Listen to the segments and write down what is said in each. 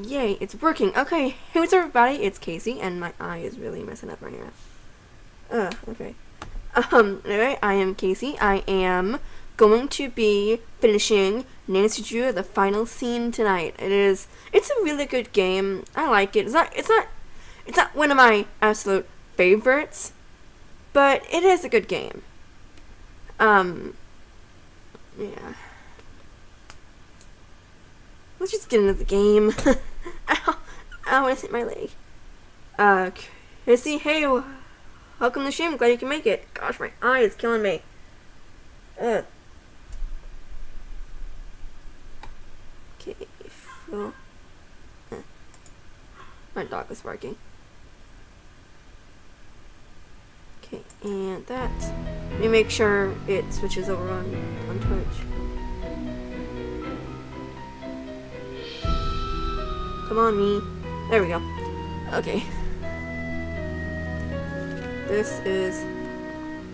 Yay, it's working. Okay, hey, what's up, everybody? It's Casey, and my eye is really messing up right now. Okay. Anyway, I am Casey. I am going to be finishing Nancy Drew, the final scene tonight. It's a really good game. I like it. It's not one of my absolute favorites, but it is a good game. Yeah. Let's just get into the game. Ow, I want to hit my leg. Chrissy, hey, welcome to the stream. Glad you can make it. Gosh, my eye is killing me. Okay, so... My dog is barking. Okay, and that. Let me make sure it switches over on Twitch. Come on, me. There we go. Okay. This is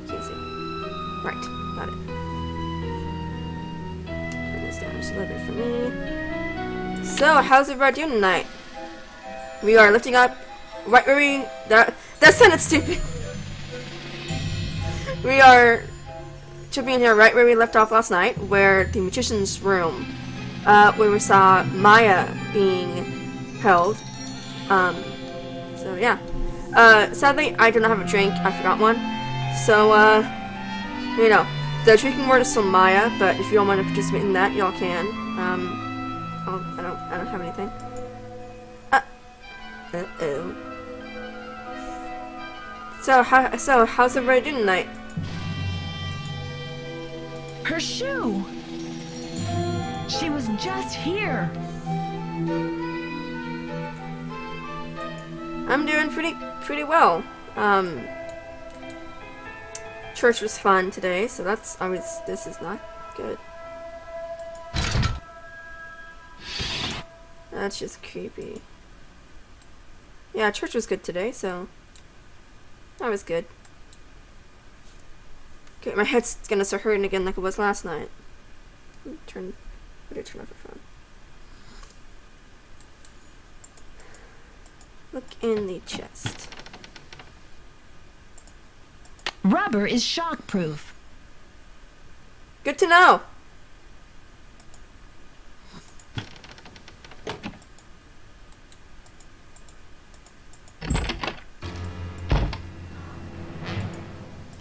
Casey. Right, got it. Turn this down just a little bit for me. So, how's everybody doing tonight? We are lifting up right where we... That sounded stupid. We are jumping in here right where we left off last night, where the magician's room, where we saw Maya being held. So yeah. Sadly, I do not have a drink. I forgot one. So, you know, the drinking word is still Maya, but if you all want to participate in that, y'all can. I don't have anything. Uh-oh. So how's everybody doing tonight? Her shoe! She was just here! I'm doing pretty well. Church was fun today, so this is not good. That's just creepy. Yeah, church was good today, so that was good. Okay, my head's gonna start hurting again like it was last night. What did I turn off the phone? Look in the chest. Rubber is shockproof. Good to know.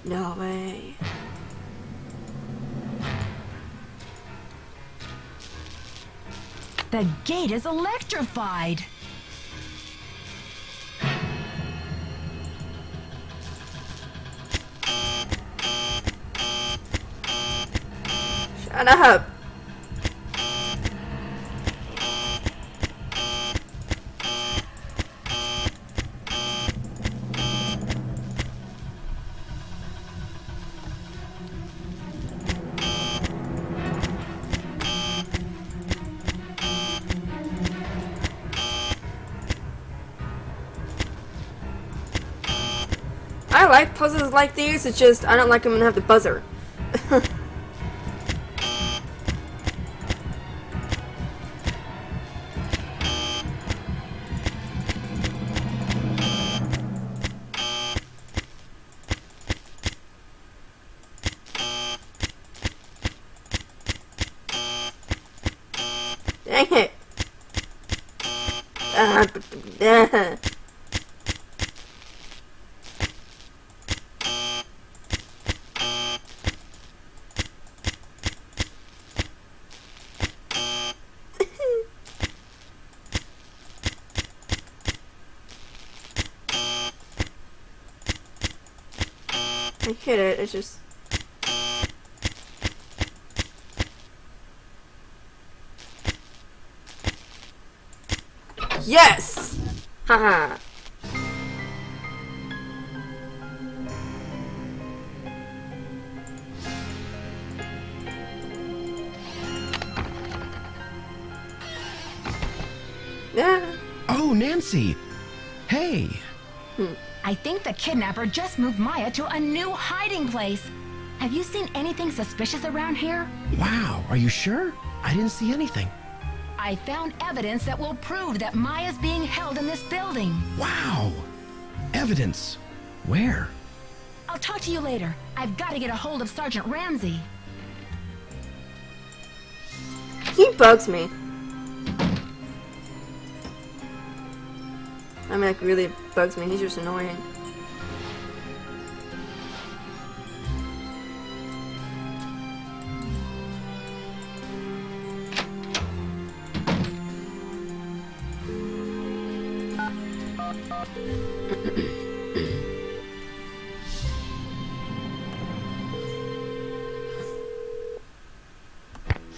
No way. The gate is electrified. Shut up. I like puzzles like these, it's just I don't like them to have the buzzer. Dang it. I hit it, it's just... Yes! Haha. Yeah. Oh, Nancy! Hey! I think the kidnapper just moved Maya to a new hiding place. Have you seen anything suspicious around here? Wow, are you sure? I didn't see anything. I found evidence that will prove that Maya's being held in this building. Wow! Evidence. Where? I'll talk to you later. I've got to get a hold of Sergeant Ramsey. He bugs me. I mean, like, really bugs me. He's just annoying.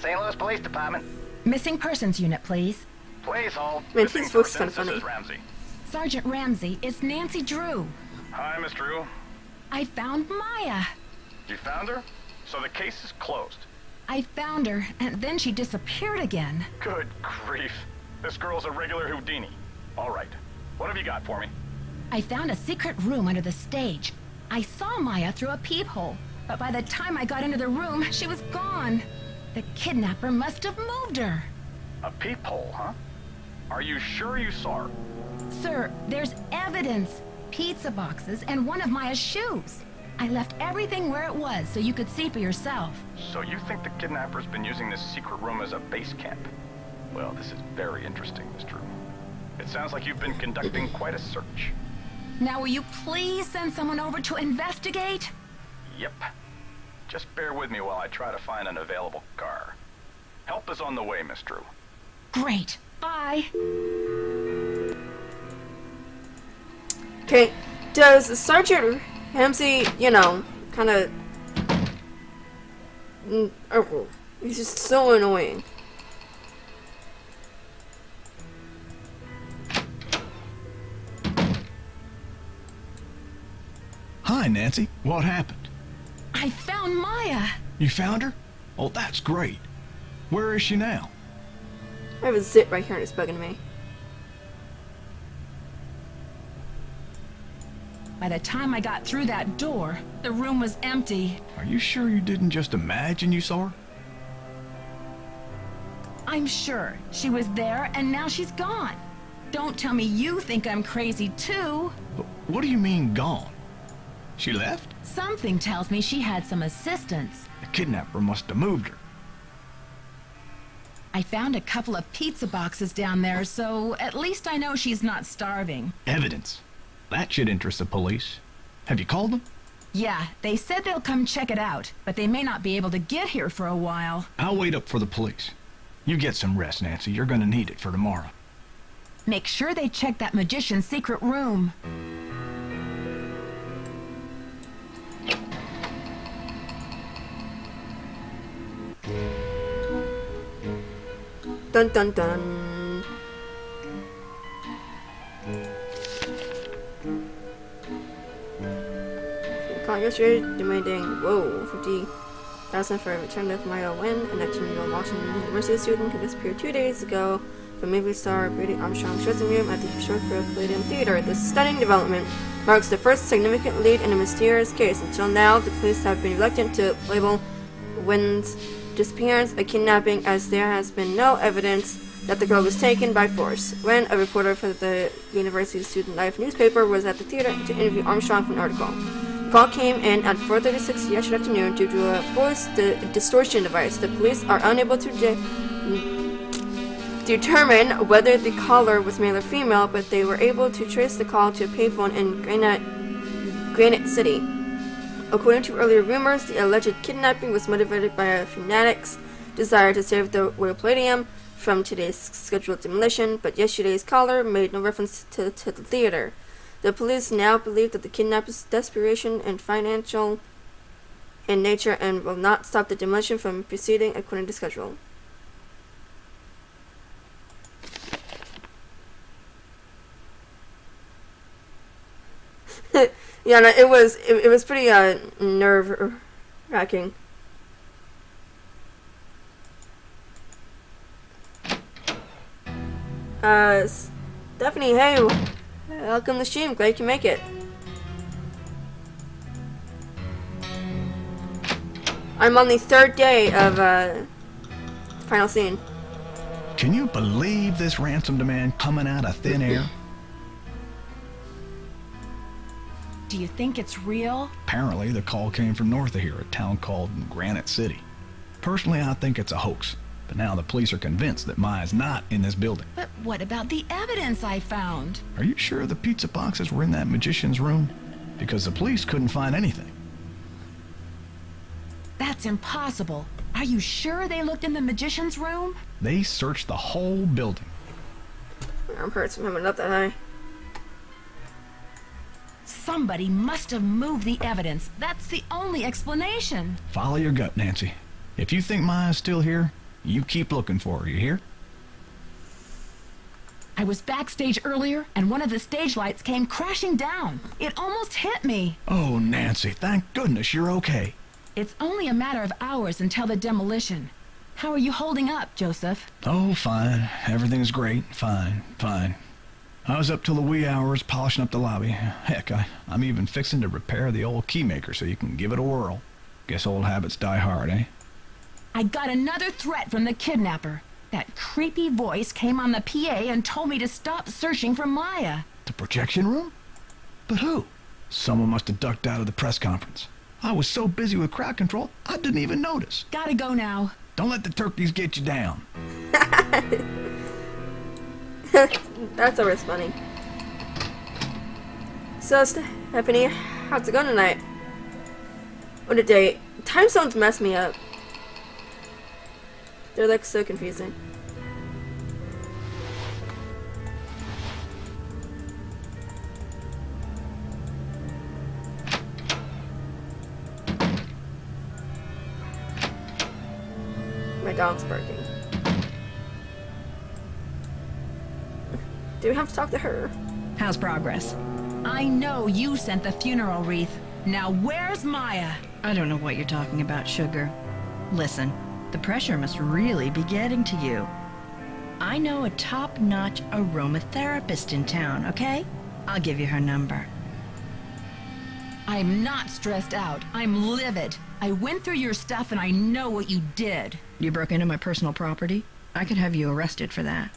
St. Louis Police Department. Missing persons unit, please. Please hold. Man, his voice is kind of This funny. is Ramsey. Sergeant Ramsey, it's Nancy Drew. Hi, Miss Drew. I found Maya. You found her? So the case is closed. I found her, and then she disappeared again. Good grief. This girl's a regular Houdini. All right. What have you got for me? I found a secret room under the stage. I saw Maya through a peephole, but by the time I got into the room, she was gone. The kidnapper must have moved her. A peephole, huh? Are you sure you saw her? Sir, there's evidence. Pizza boxes and one of Maya's shoes. I left everything where it was so you could see for yourself. So you think the kidnapper's been using this secret room as a base camp? Well, this is very interesting, Miss Drew. It sounds like you've been conducting quite a search. Now will you please send someone over to investigate? Yep. Just bear with me while I try to find an available car. Help is on the way, Miss Drew. Great. Bye. Okay, does Sergeant Ramsey, you know, kind of... he's just so annoying. Hi, Nancy. What happened? I found Maya. You found her? Oh, that's great. Where is she now? I have a zit right here and it's bugging me. By the time I got through that door, the room was empty. Are you sure you didn't just imagine you saw her? I'm sure she was there and now she's gone. Don't tell me you think I'm crazy too. But what do you mean gone? She left? Something tells me she had some assistance. The kidnapper must have moved her. I found a couple of pizza boxes down there, so at least I know she's not starving. Evidence. That should interest the police. Have you called them? Yeah, they said they'll come check it out, but they may not be able to get here for a while. I'll wait up for the police. You get some rest, Nancy. You're gonna need it for tomorrow. Make sure they check that magician's secret room. Dun dun dun. Caught yesterday demanding, whoa, 50,000 for a return of Maya Wen, a 19-year-old Washington University student who disappeared 2 days ago from movie star Brady Armstrong's dressing room at the Sherbrooke Palladium Theater. This stunning development marks the first significant lead in a mysterious case. Until now, the police have been reluctant to label Wen's disappearance a kidnapping, as there has been no evidence that the girl was taken by force. When a reporter for the University Student Life newspaper was at the theater to interview Armstrong for an article. The call came in at 4:36 yesterday afternoon due to a voice distortion device. The police are unable to determine whether the caller was male or female, but they were able to trace the call to a payphone in Granite City. According to earlier rumors, the alleged kidnapping was motivated by a fanatic's desire to save the Royal Palladium from today's scheduled demolition, but yesterday's caller made no reference to the theater. The police now believe that the kidnapper's desperation and financial in nature and will not stop the demolition from proceeding according to schedule. Yeah, no, it was pretty nerve wracking. Stephanie, hey, welcome to the stream. Glad you can make it. I'm on the third day of final scene. Can you believe this ransom demand coming out of thin air? Do you think it's real? Apparently, the call came from north of here, a town called Granite City. Personally, I think it's a hoax, but now the police are convinced that Maya's not in this building. But what about the evidence I found? Are you sure the pizza boxes were in that magician's room? Because the police couldn't find anything. That's impossible. Are you sure they looked in the magician's room? They searched the whole building. My arm hurts from having up that high. Somebody must have moved the evidence. That's the only explanation. Follow your gut, Nancy. If you think Maya's still here, you keep looking for her, you hear? I was backstage earlier, and one of the stage lights came crashing down. It almost hit me. Oh, Nancy, thank goodness you're okay. It's only a matter of hours until the demolition. How are you holding up, Joseph? Oh, fine. Everything's great. Fine. I was up till the wee hours polishing up the lobby. Heck, I'm even fixing to repair the old keymaker so you can give it a whirl. Guess old habits die hard, eh? I got another threat from the kidnapper. That creepy voice came on the PA and told me to stop searching for Maya. The projection room? But who? Someone must have ducked out of the press conference. I was so busy with crowd control, I didn't even notice. Gotta go now. Don't let the turkeys get you down. That's always funny. So, Stephanie, how's it going tonight? What a day. Time zones mess me up. They're like so confusing. My dog's barking. Do we have to talk to her? How's progress? I know you sent the funeral wreath. Now where's Maya? I don't know what you're talking about, Sugar. Listen, the pressure must really be getting to you. I know a top-notch aromatherapist in town, okay? I'll give you her number. I'm not stressed out. I'm livid. I went through your stuff and I know what you did. You broke into my personal property? I could have you arrested for that.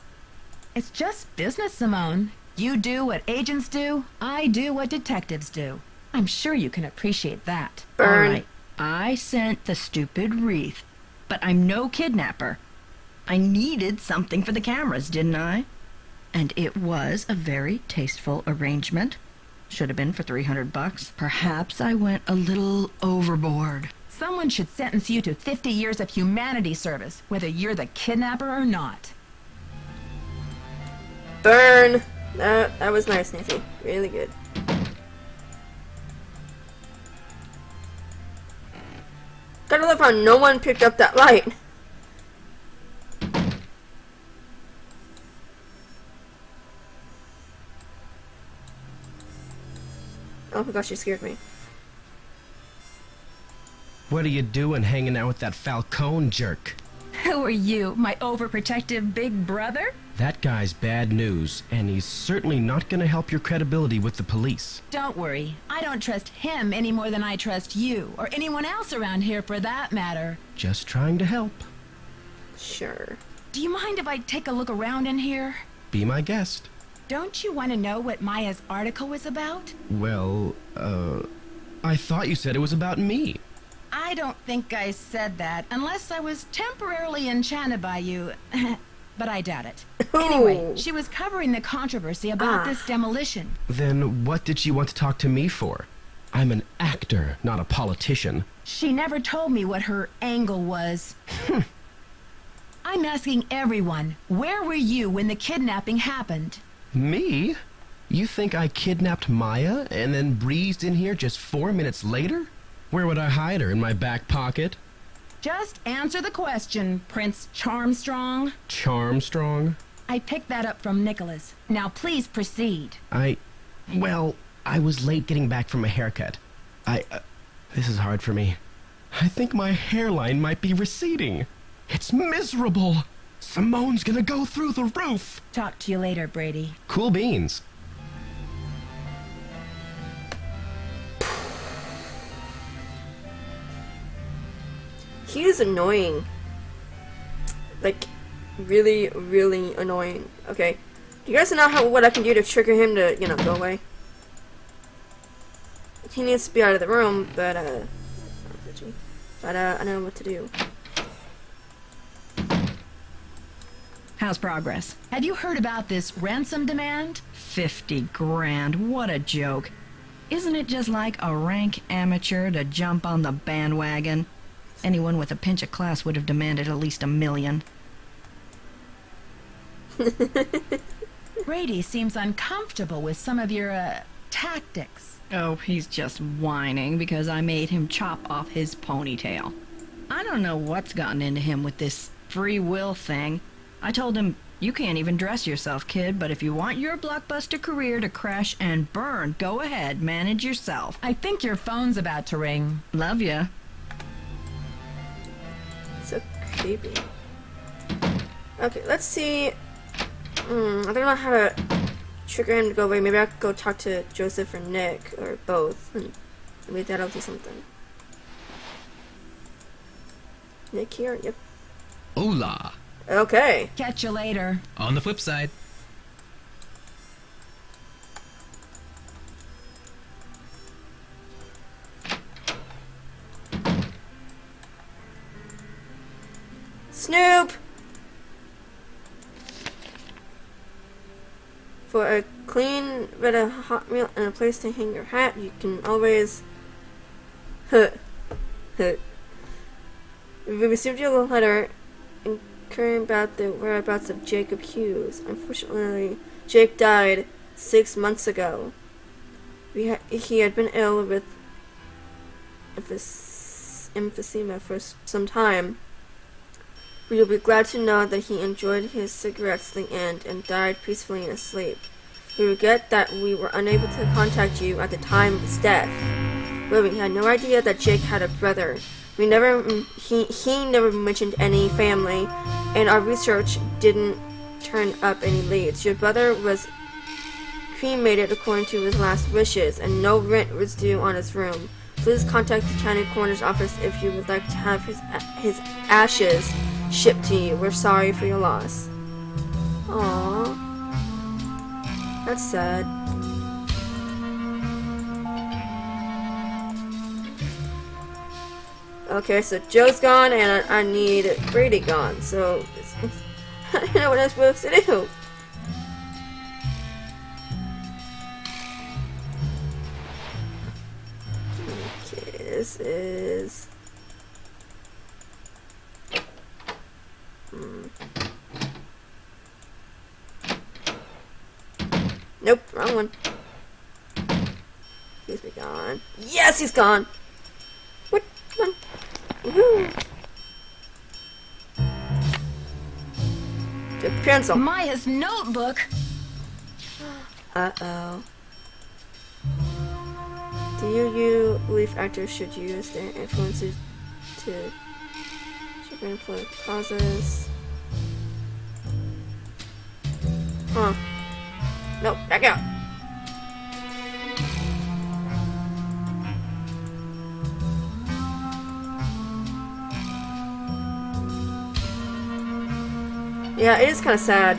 It's just business, Simone. You do what agents do. I do what detectives do. I'm sure you can appreciate that. Burn. All right, I sent the stupid wreath, but I'm no kidnapper. I needed something for the cameras, didn't I? And it was a very tasteful arrangement. Should have been for $300. Perhaps I went a little overboard. Someone should sentence you to 50 years of humanity service, whether you're the kidnapper or not. Burn! That was nice, Nancy. Really good. Gotta love how no one picked up that light. Oh my gosh, she scared me. What are you doing hanging out with that Falcone jerk? Who are you, my overprotective big brother? That guy's bad news, and he's certainly not gonna help your credibility with the police. Don't worry. I don't trust him any more than I trust you, or anyone else around here for that matter. Just trying to help. Sure. Do you mind if I take a look around in here? Be my guest. Don't you want to know what Maya's article was about? Well, I thought you said it was about me. I don't think I said that, unless I was temporarily enchanted by you. But I doubt it. Anyway, she was covering the controversy about this demolition. Then what did she want to talk to me for? I'm an actor, not a politician. She never told me what her angle was. I'm asking everyone, where were you when the kidnapping happened? Me? You think I kidnapped Maya and then breezed in here just 4 minutes later? Where would I hide her? In my back pocket? Just answer the question, Prince Charmstrong. Charmstrong? I picked that up from Nicholas. Now please proceed. Well, I was late getting back from a haircut. This is hard for me. I think my hairline might be receding. It's miserable. Simone's gonna go through the roof. Talk to you later, Brady. Cool beans. He is annoying. Like, really, really annoying. Okay. Do you guys know what I can do to trigger him to, go away? He needs to be out of the room, but I don't know what to do. How's progress? Have you heard about this ransom demand? 50 grand. What a joke. Isn't it just like a rank amateur to jump on the bandwagon? Anyone with a pinch of class would have demanded at least $1 million. Brady seems uncomfortable with some of your, tactics. Oh, he's just whining because I made him chop off his ponytail. I don't know what's gotten into him with this free will thing. I told him, you can't even dress yourself, kid, but if you want your blockbuster career to crash and burn, go ahead, manage yourself. I think your phone's about to ring. Love ya. So creepy. Okay, let's see. I don't know how to trigger him to go away. Maybe I could go talk to Joseph or Nick or both, and maybe that'll do something. Nick here? Yep. Hola. Okay. Catch you later. On the flip side. Snoop! For a clean bit of hot meal and a place to hang your hat, you can always... We received your letter inquiring about the whereabouts of Jacob Hughes. Unfortunately, Jake died 6 months ago. He had been ill with emphysema for some time. We will be glad to know that he enjoyed his cigarettes to the end and died peacefully in his sleep. We regret that we were unable to contact you at the time of his death. But we had no idea that Jake had a brother. He never mentioned any family, and our research didn't turn up any leads. Your brother was cremated according to his last wishes, and no rent was due on his room. Please contact the county coroner's office if you would like to have his ashes shipped to you. We're sorry for your loss. Aww. That's sad. Okay, so Joe's gone and I need Brady gone, so I don't know what I'm supposed to do. Okay, this is... Nope, wrong one. He's be gone. Yes, he's gone! What? Come on. Woohoo! The pencil. Maya's notebook. Uh-oh. Do you believe actors should use their influences to influence causes? Huh. Nope, back out. Yeah, it is kind of sad.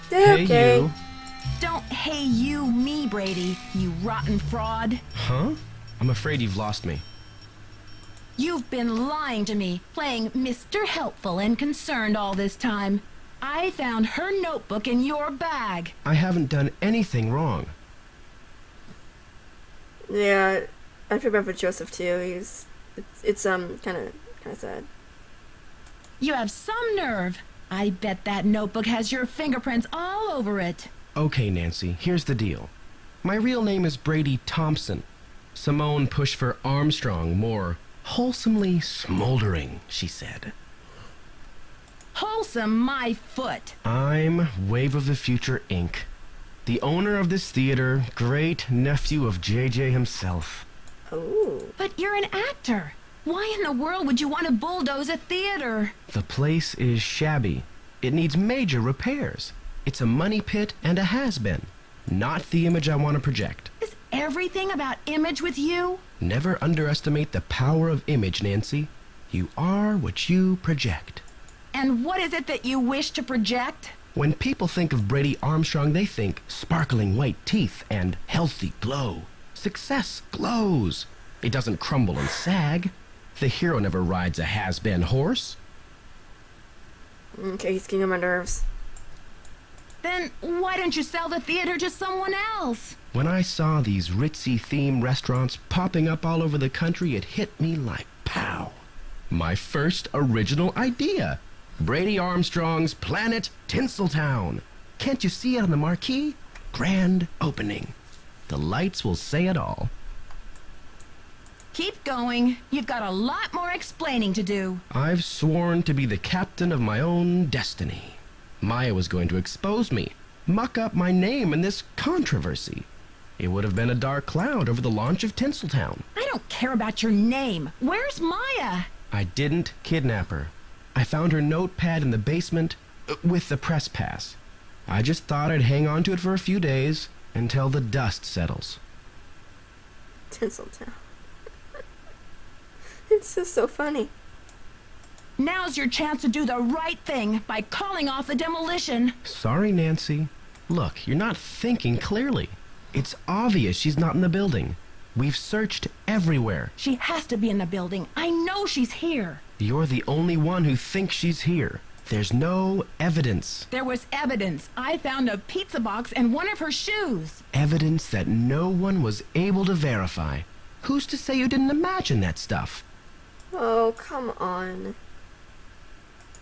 Hey, Okay. you. Don't hey you me, Brady, you rotten fraud. Huh? I'm afraid you've lost me. You've been lying to me, playing Mr. Helpful and Concerned all this time. I found her notebook in your bag. I haven't done anything wrong. Yeah, I feel bad for Joseph too. It's kind of sad. You have some nerve. I bet that notebook has your fingerprints all over it. Okay, Nancy, here's the deal. My real name is Brady Thompson. Simone pushed for Armstrong, more wholesomely smoldering, she said. Wholesome my foot. I'm Wave of the Future, Inc., the owner of this theater, great nephew of JJ himself. Oh. But you're an actor. Why in the world would you want to bulldoze a theater? The place is shabby. It needs major repairs. It's a money pit and a has-been. Not the image I want to project. Is everything about image with you? Never underestimate the power of image, Nancy. You are what you project. And what is it that you wish to project? When people think of Brady Armstrong, they think sparkling white teeth and healthy glow. Success glows. It doesn't crumble and sag. The hero never rides a has-been horse. Okay, he's getting on my nerves. Then why don't you sell the theater to someone else? When I saw these ritzy themed restaurants popping up all over the country, it hit me like pow. My first original idea. Brady Armstrong's Planet Tinseltown. Can't you see it on the marquee? Grand opening. The lights will say it all. Keep going. You've got a lot more explaining to do. I've sworn to be the captain of my own destiny. Maya was going to expose me, muck up my name in this controversy. It would have been a dark cloud over the launch of Tinseltown. I don't care about your name. Where's Maya? I didn't kidnap her. I found her notepad in the basement with the press pass. I just thought I'd hang on to it for a few days until the dust settles. Tinseltown. It's just so funny. Now's your chance to do the right thing by calling off the demolition. Sorry, Nancy. Look, you're not thinking clearly. It's obvious she's not in the building. We've searched everywhere. She has to be in the building. I know she's here. You're the only one who thinks she's here. There's no evidence. There was evidence. I found a pizza box and one of her shoes. Evidence that no one was able to verify. Who's to say you didn't imagine that stuff? Oh, come on.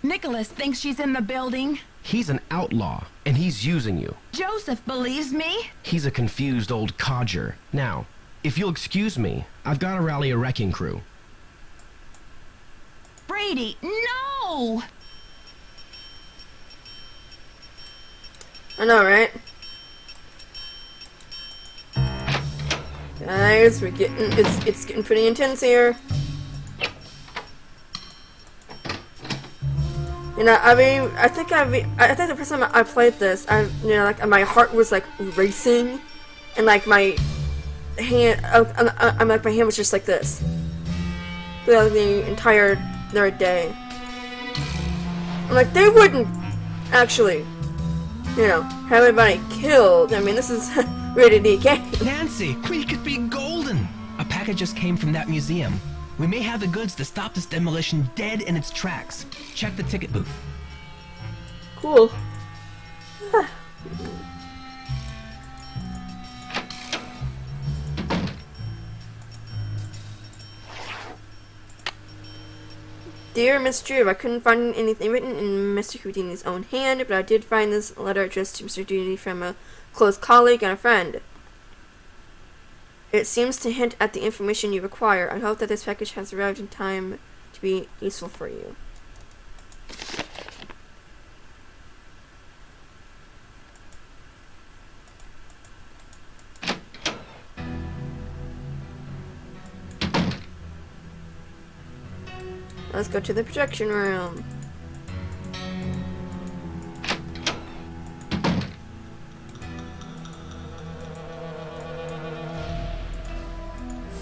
Nicholas thinks she's in the building. He's an outlaw, and he's using you. Joseph believes me. He's a confused old codger. Now, if you'll excuse me, I've got to rally a wrecking crew. Brady, no! I know, right? Guys, it's getting pretty intense here. You know, I think the first time I played this, like my heart was like racing, and like my hand, my hand was just like this throughout the entire day. I'm like, they wouldn't actually, have everybody killed. I mean, this is rated DK. Nancy, we could be golden. A package just came from that museum. We may have the goods to stop this demolition dead in its tracks. Check the ticket booth. Cool. Dear Miss Drew, I couldn't find anything written in Mr. Houdini's own hand, but I did find this letter addressed to Mr. Houdini from a close colleague and a friend. It seems to hint at the information you require. I hope that this package has arrived in time to be useful for you. Let's go to the projection room.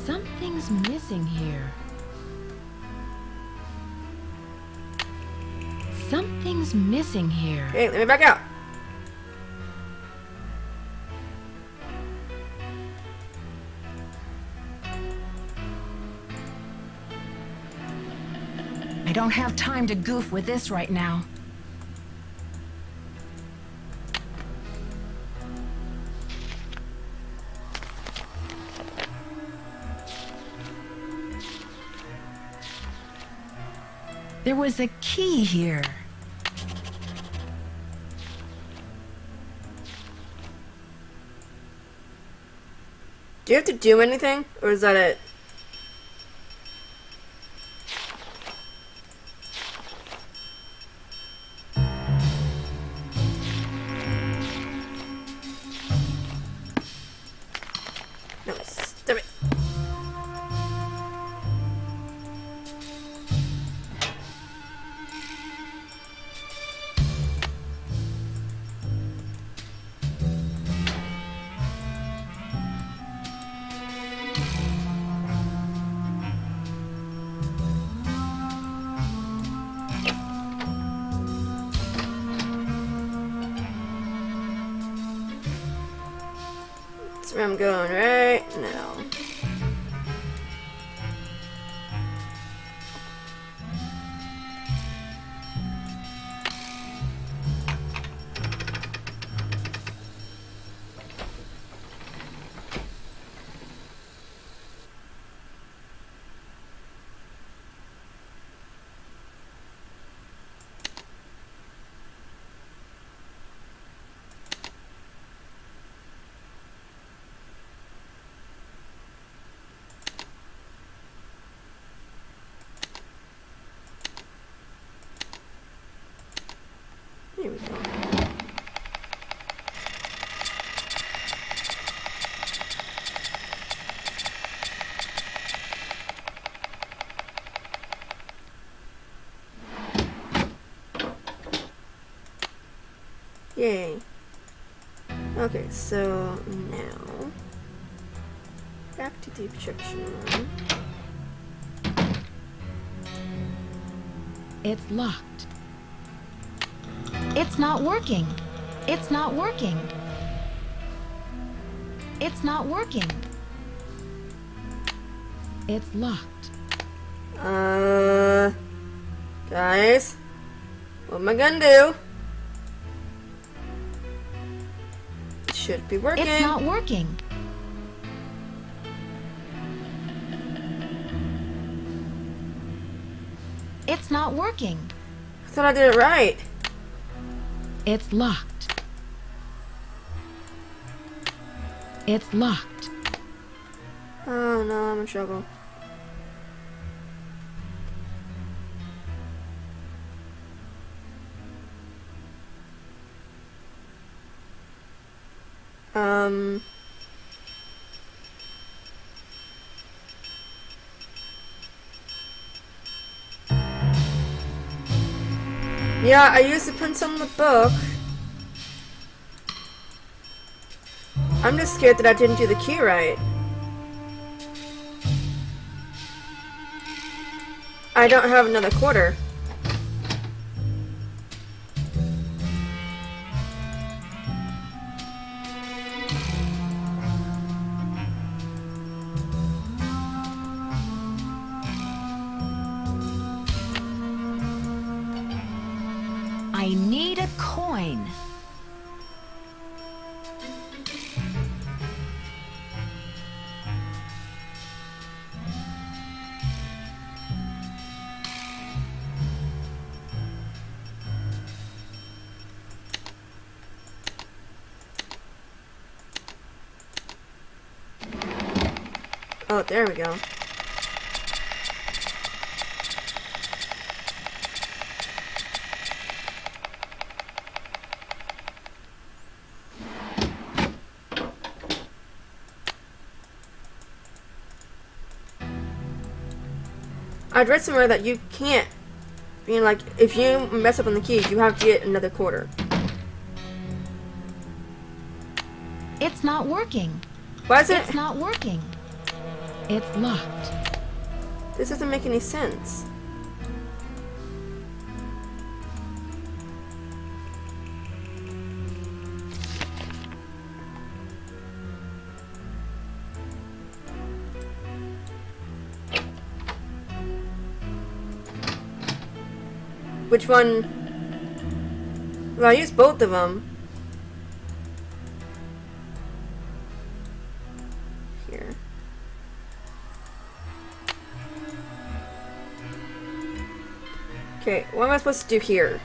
Something's missing here. Something's missing here. Okay, let me back out. I don't have time to goof with this right now. There was a key here. Do you have to do anything, or is that it? No, stop it. That's where I'm going right now. Here we go. Yay. Okay, so now back to the objection room. It's locked. It's not working. It's not working. It's not working. It's locked. Guys, what am I gonna do? It should be working. It's not working. It's not working. I thought I did it right. It's locked. It's locked. Oh no, I'm in trouble. Yeah, I used the pencil in the book. I'm just scared that I didn't do the key right. I don't have another quarter. I need a coin. Oh, there we go. I'd read somewhere that you can't, like, if you mess up on the keys, you have to get another quarter. It's not working. Why is it? It's not working. It's locked. This doesn't make any sense. Which one? Well, I used both of them. Here. Okay, what am I supposed to do here?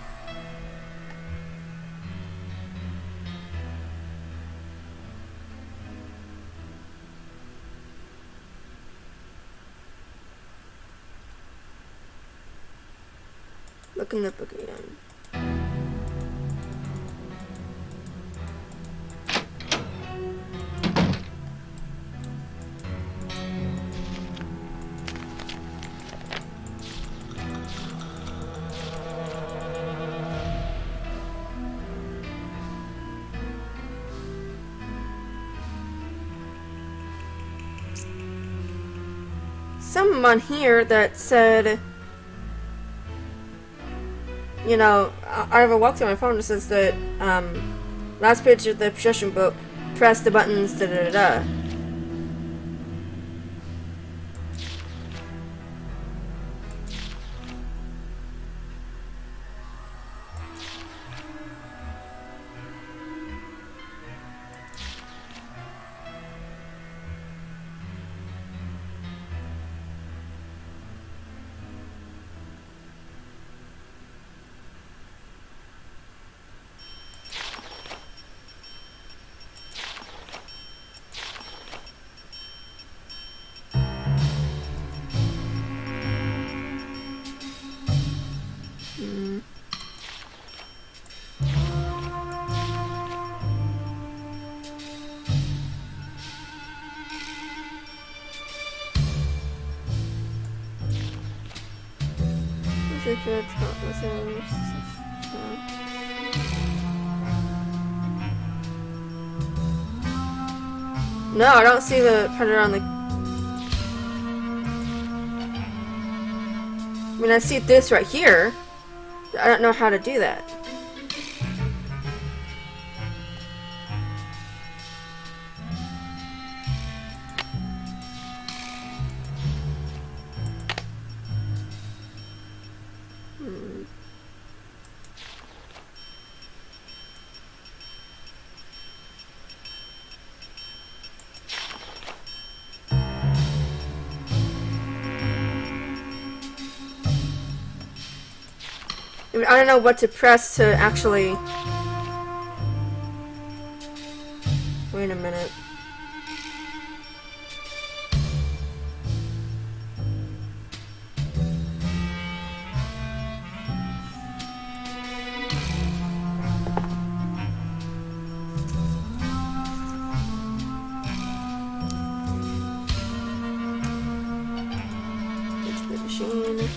Look in the book again. Something on here that said, I have a walkthrough on my phone that says that last page of the possession book press the buttons, da da da da. No, I don't see the predator on the... I mean, I see this right here. I don't know how to do that. I mean, I don't know what to press to actually... Wait a minute. Into the machine.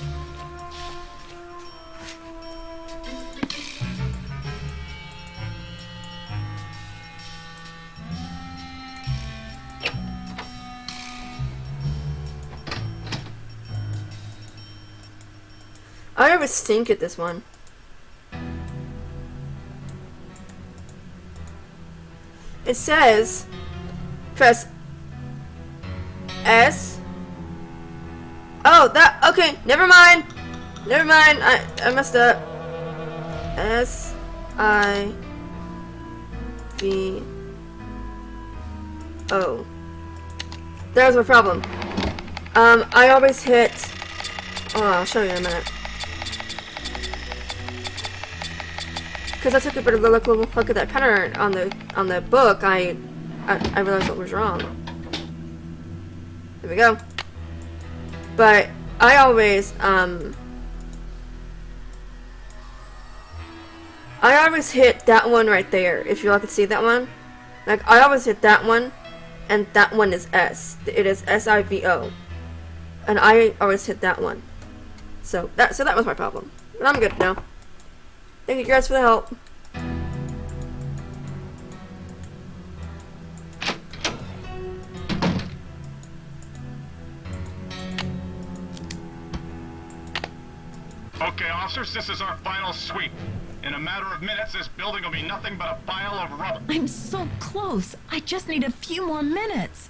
I always stink at this one. It says press S. Oh, that, okay, never mind. Never mind, I messed up. S I V O. That was my problem. I always hit, oh, I'll show you in a minute. Because I took a bit of a look at that pattern on the book, I realized what was wrong. There we go. But I always hit that one right there. If you all could see that one, like I always hit that one, and that one is S. It is SIVO, and I always hit that one. So that was my problem. But I'm good now. Thank you guys for the help. Okay, officers, this is our final sweep. In a matter of minutes, this building will be nothing but a pile of rubble. I'm so close. I just need a few more minutes.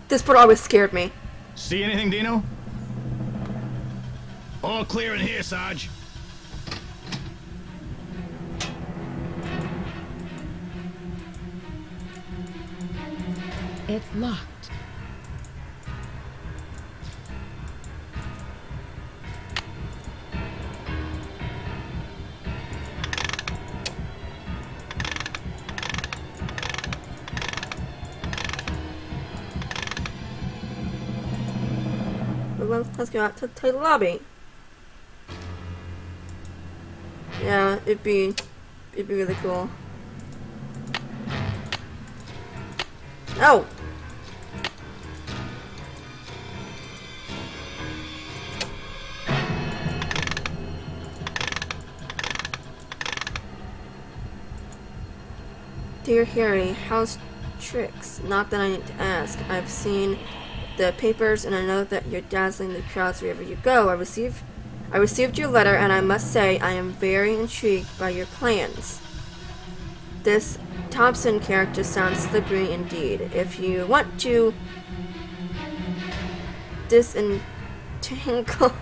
This part always scared me. See anything, Dino? All clear in here, Sarge. It's locked. Well, let's go out to the lobby. Yeah, it'd be really cool. Oh! Dear Harry, how's tricks? Not that I need to ask. I've seen the papers and I know that you're dazzling the crowds wherever you go. I received your letter and I must say I am very intrigued by your plans. This Thompson character sounds slippery indeed. If you want to disentangle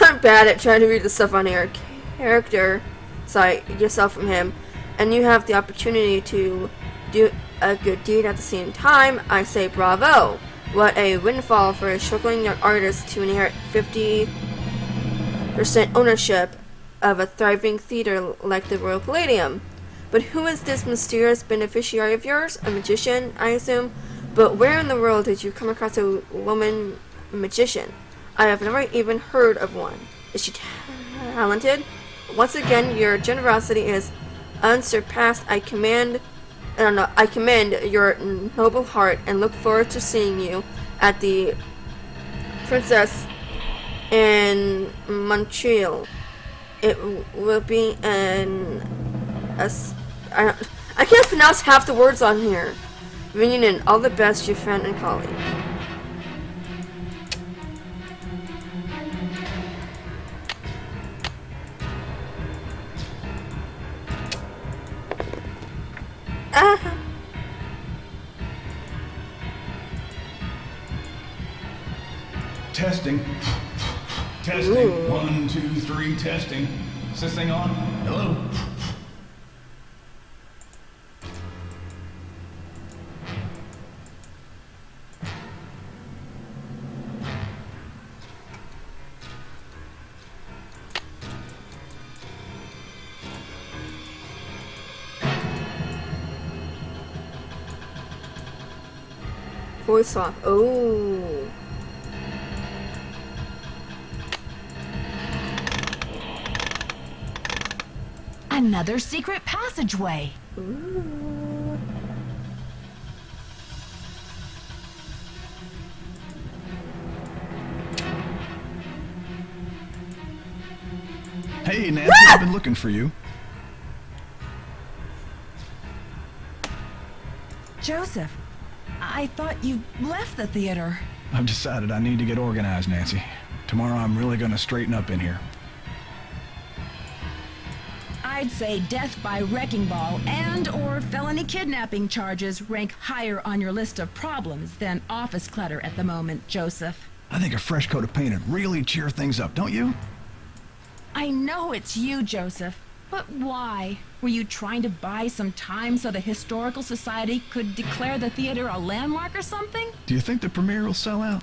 I'm bad at trying to read the stuff on air character site yourself from him, and you have the opportunity to do a good deed at the same time, I say bravo. What a windfall for a struggling young artist to inherit 50% ownership of a thriving theater like the Royal Palladium. But who is this mysterious beneficiary of yours? A magician, I assume? But where in the world did you come across a woman magician? I have never even heard of one. Is she talented? Once again, your generosity is unsurpassed. I commend your noble heart and look forward to seeing you at the Princess in Montreal. It will be I can't pronounce half the words on here. Reunion. All the best, your friend and colleague. Testing. Testing. Ooh. 1, 2, 3, testing. Is this thing on? Hello? Voice swap. Oh. Another secret passageway. Ooh. Hey, Nancy, I've been looking for you. Joseph, I thought you left the theater. I've decided I need to get organized, Nancy. Tomorrow I'm really gonna straighten up in here. I'd say death by wrecking ball and or felony kidnapping charges rank higher on your list of problems than office clutter at the moment, Joseph. I think a fresh coat of paint would really cheer things up, don't you? I know it's you, Joseph, but why? Were you trying to buy some time so the Historical Society could declare the theater a landmark or something? Do you think the premiere will sell out?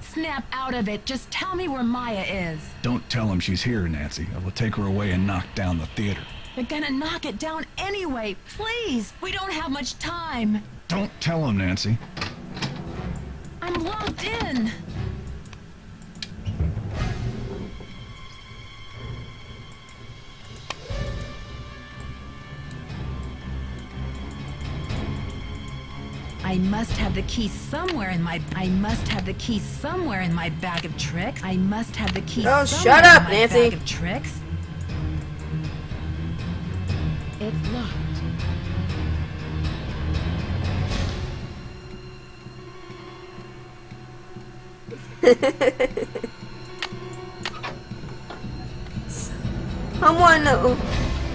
Snap out of it. Just tell me where Maya is. Don't tell him she's here, Nancy. I will take her away and knock down the theater. You're gonna knock it down anyway. Please, we don't have much time. Don't tell him, Nancy. I'm locked in. I must have the key somewhere in my bag of tricks. I must have the key Oh, somewhere shut up, in my Nancy. bag of tricks. It's locked. Someone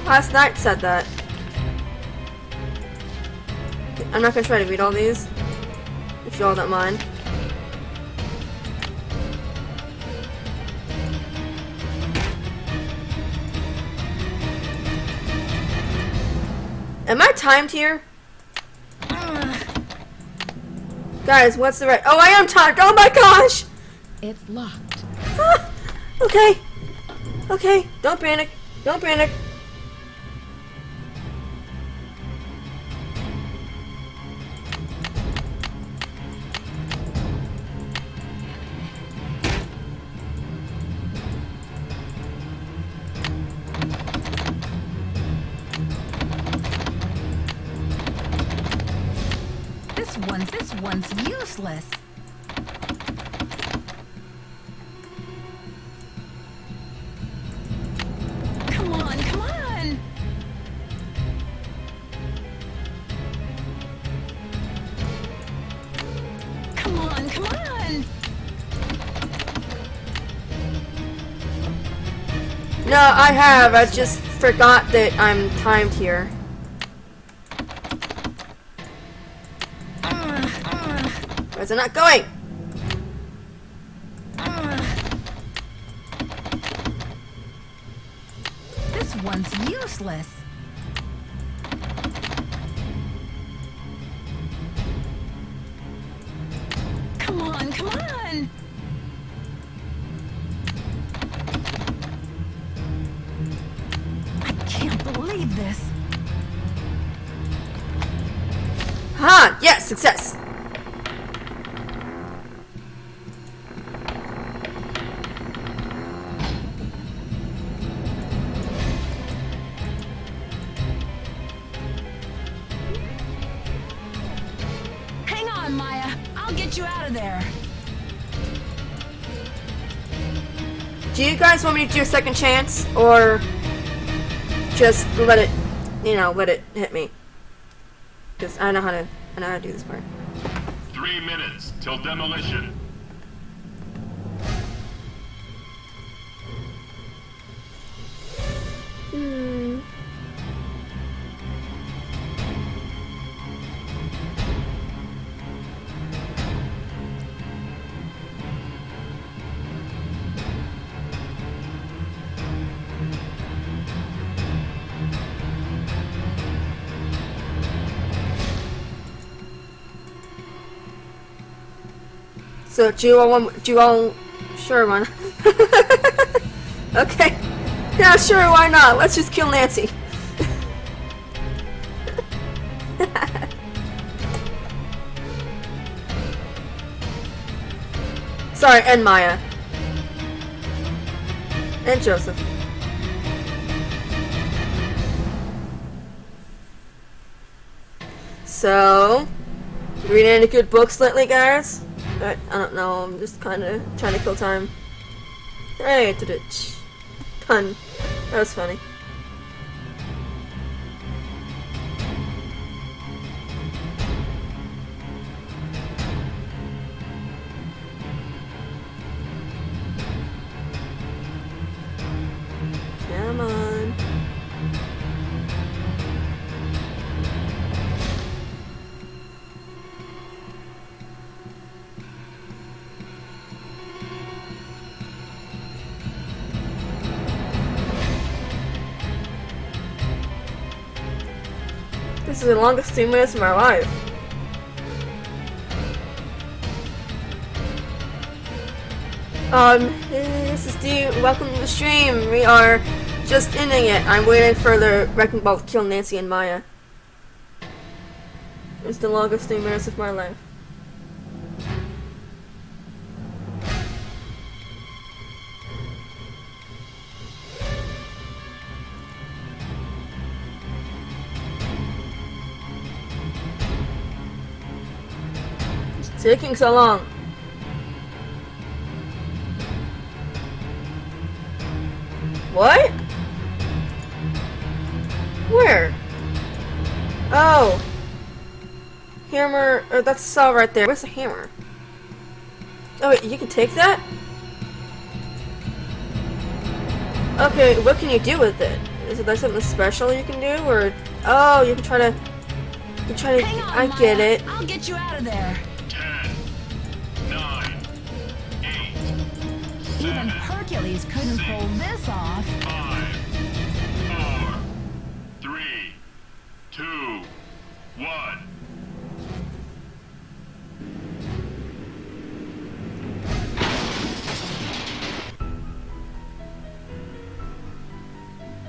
last night said that. I'm not gonna try to read all these, if you all don't mind. Am I timed here? Guys, what's the right? Oh, I am timed! Oh my gosh! It's locked. Ah, okay. Okay, don't panic. Don't panic. This one's useless. Come on, come on. No, I have. I just forgot that I'm timed here. Why is it not going? This one's useless. Come on, come on! I can't believe this. Ha! Yes, success! Hang on, Maya. I'll get you out of there. Do you guys want me to do a second chance, or just let it, let it hit me? Because I know how to do this part. 3 minutes till demolition. So, do you all, sure, why not? Okay. Yeah, sure, why not? Let's just kill Nancy. Sorry, and Maya. And Joseph. So, reading any good books lately, guys? I don't know, I'm just kinda trying to kill time. Hey, I did it. Pun. That was funny. Come on. This is the longest 2 minutes of my life. This is Dee. Welcome to the stream. We are just ending it. I'm waiting for the wrecking ball to kill Nancy and Maya. It's the longest 2 minutes of my life. It's taking so long. What? Where? Oh. Hammer. Oh, that's a saw right there. Where's the hammer? Oh, wait, you can take that? Okay, what can you do with it? Is it like something special you can do, or... Oh, you can try to... Hang on, I get Maya. it. I'll get you out of there. 10, 9, 8, Even Hercules couldn't pull this off. 5, 4, 3, 2, 1.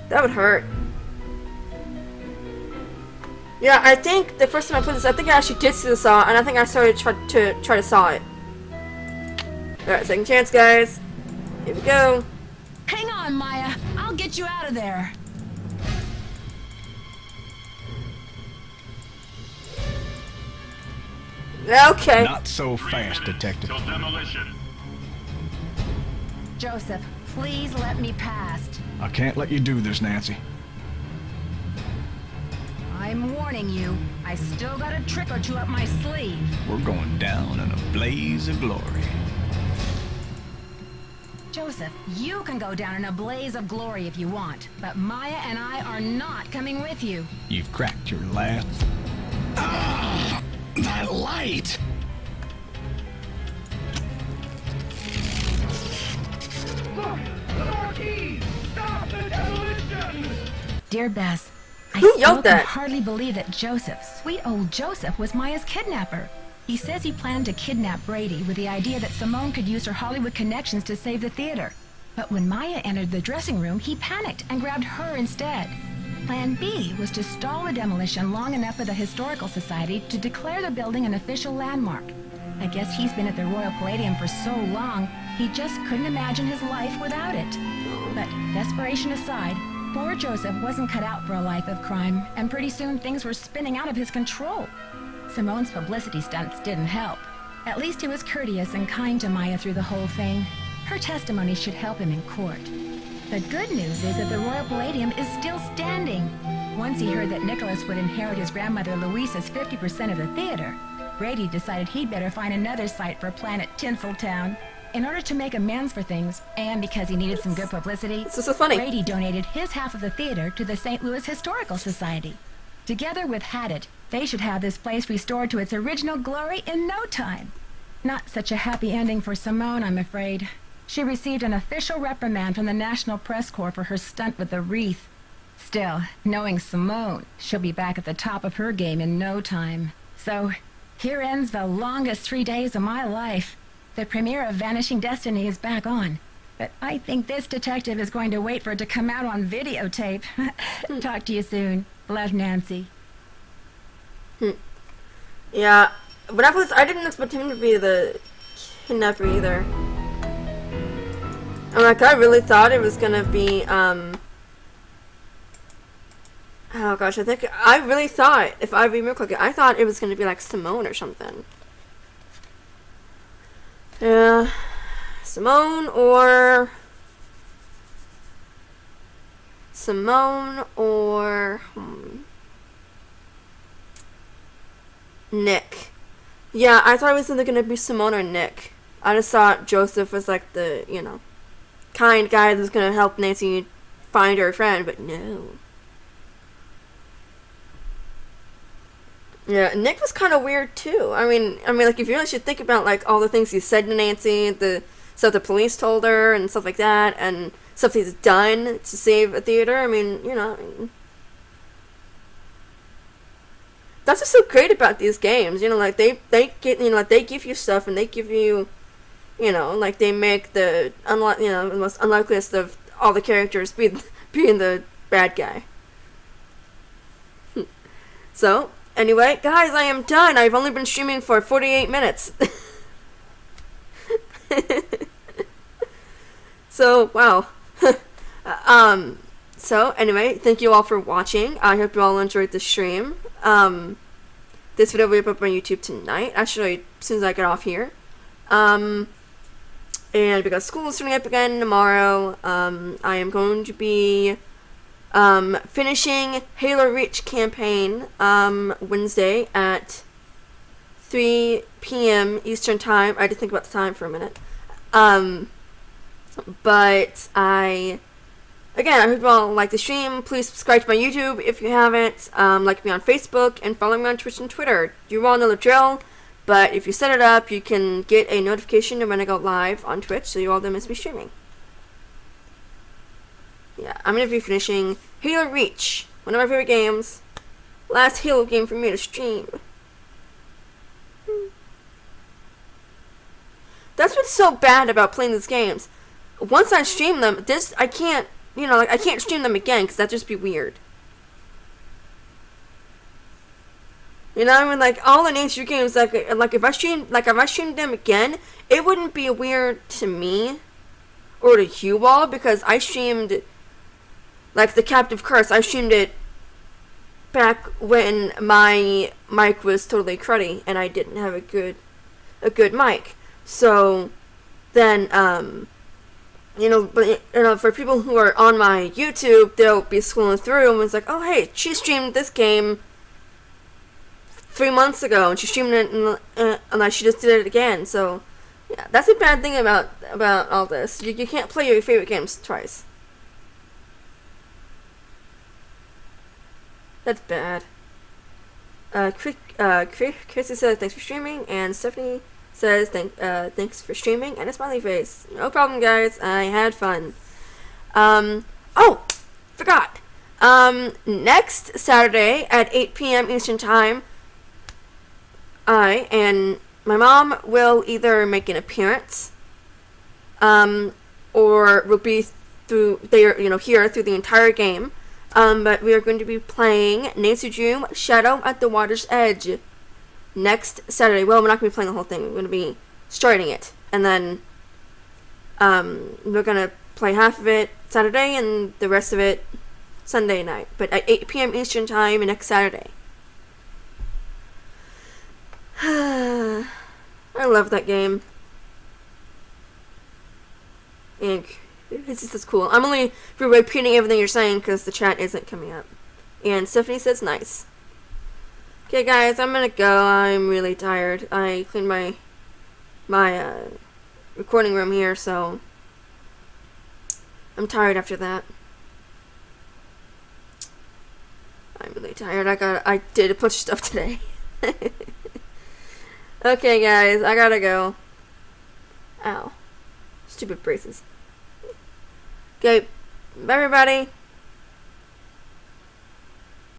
That would hurt. Yeah, I think the first time I put this, I think I actually did see the saw, and I think I started to try to saw it. Alright, second chance, guys. Here we go. Hang on, Maya. I'll get you out of there. Okay. Not so 3 fast, minutes detective. till demolition. Joseph, please let me past. I can't let you do this, Nancy. I'm warning you. I still got a trick or two up my sleeve. We're going down in a blaze of glory. Joseph, you can go down in a blaze of glory if you want, but Maya and I are not coming with you. You've cracked your last. That light! Dear Bess, I Who still yelled can that? hardly believe that Joseph, sweet old Joseph, was Maya's kidnapper. He says he planned to kidnap Brady with the idea that Simone could use her Hollywood connections to save the theater. But when Maya entered the dressing room, he panicked and grabbed her instead. Plan B was to stall the demolition long enough for the Historical Society to declare the building an official landmark. I guess he's been at the Royal Palladium for so long, he just couldn't imagine his life without it. But desperation aside, poor Joseph wasn't cut out for a life of crime, and pretty soon things were spinning out of his control. Simone's publicity stunts didn't help. At least he was courteous and kind to Maya through the whole thing. Her testimony should help him in court. The good news is that the Royal Palladium is still standing. Once he heard that Nicholas would inherit his grandmother Louisa's 50% of the theater, Brady decided he'd better find another site for Planet Tinseltown. In order to make amends for things, and because he needed some good publicity, This is so funny. Brady donated his half of the theater to the St. Louis Historical Society. Together with Haddett, they should have this place restored to its original glory in no time. Not such a happy ending for Simone, I'm afraid. She received an official reprimand from the National Press Corps for her stunt with the wreath. Still, knowing Simone, she'll be back at the top of her game in no time. So, here ends the longest 3 days of my life. The premiere of Vanishing Destiny is back on. But I think this detective is going to wait for it to come out on videotape. Talk to you soon. Love, Nancy. Yeah, but after this, I didn't expect him to be the kidnapper either. I'm like, I really thought it was gonna be, oh gosh, I really thought, if I remember correctly, I thought it was gonna be like Simone or something. Yeah, Simone or Nick. Yeah, I thought it was either gonna be Simone or Nick. I just thought Joseph was like the, kind guy that's gonna help Nancy find her friend, but no. Yeah, Nick was kind of weird too. I mean, like if you really should think about like all the things he said to Nancy, the stuff the police told her, and stuff like that, and stuff he's done to save a theater. I mean, that's what's so great about these games. Like they get, like they give you stuff, and they give you, like they make the the most unlikeliest of all the characters being the bad guy. So. Anyway, guys, I am done. I've only been streaming for 48 minutes. So, wow. So, anyway, thank you all for watching. I hope you all enjoyed the stream. This video will be up on YouTube tonight. Actually, as soon as I get off here. And because school is starting up again tomorrow, I am going to be finishing Halo Reach campaign Wednesday at 3 p.m. Eastern Time. I had to think about the time for a minute. But I hope you all like the stream. Please subscribe to my YouTube if you haven't. Like me on Facebook and follow me on Twitch and Twitter. You all know the drill. But if you set it up, you can get a notification when I go live on Twitch, so you all don't miss me streaming. Yeah, I'm going to be finishing Halo Reach, one of my favorite games. Last Halo game for me to stream. That's what's so bad about playing these games. Once I stream them, I can't, I can't stream them again, because that'd just be weird. Like, all the nature games, like if I streamed them again, it wouldn't be weird to me, or to you all, because I streamed, like, the Captive Curse, I streamed it back when my mic was totally cruddy, and I didn't have a good mic. So, then, for people who are on my YouTube, they'll be scrolling through, and it's like, oh, hey, she streamed this game 3 months ago, and she streamed it, and she just did it again, so, Yeah, that's the bad thing about all this. You can't play your favorite games twice. That's bad. Chrissy says thanks for streaming, and Stephanie says thanks for streaming, and a smiley face. No problem, guys. I had fun. Oh, forgot. Next Saturday at 8 p.m. Eastern Time, I and my mom will either make an appearance, or will be here through the entire game. But we are going to be playing Neitsujum Shadow at the Water's Edge next Saturday. Well, we're not going to be playing the whole thing. We're going to be starting it, and then we're going to play half of it Saturday and the rest of it Sunday night. But at 8 p.m. Eastern Time next Saturday. I love that game. And it's just cool. I'm only repeating everything you're saying because the chat isn't coming up. And Stephanie says nice. Okay, guys, I'm gonna go. I'm really tired. I cleaned my recording room here, so I'm tired after that. I'm really tired. I did a bunch of stuff today. Okay, guys, I gotta go. Ow. Stupid braces. Okay, bye everybody.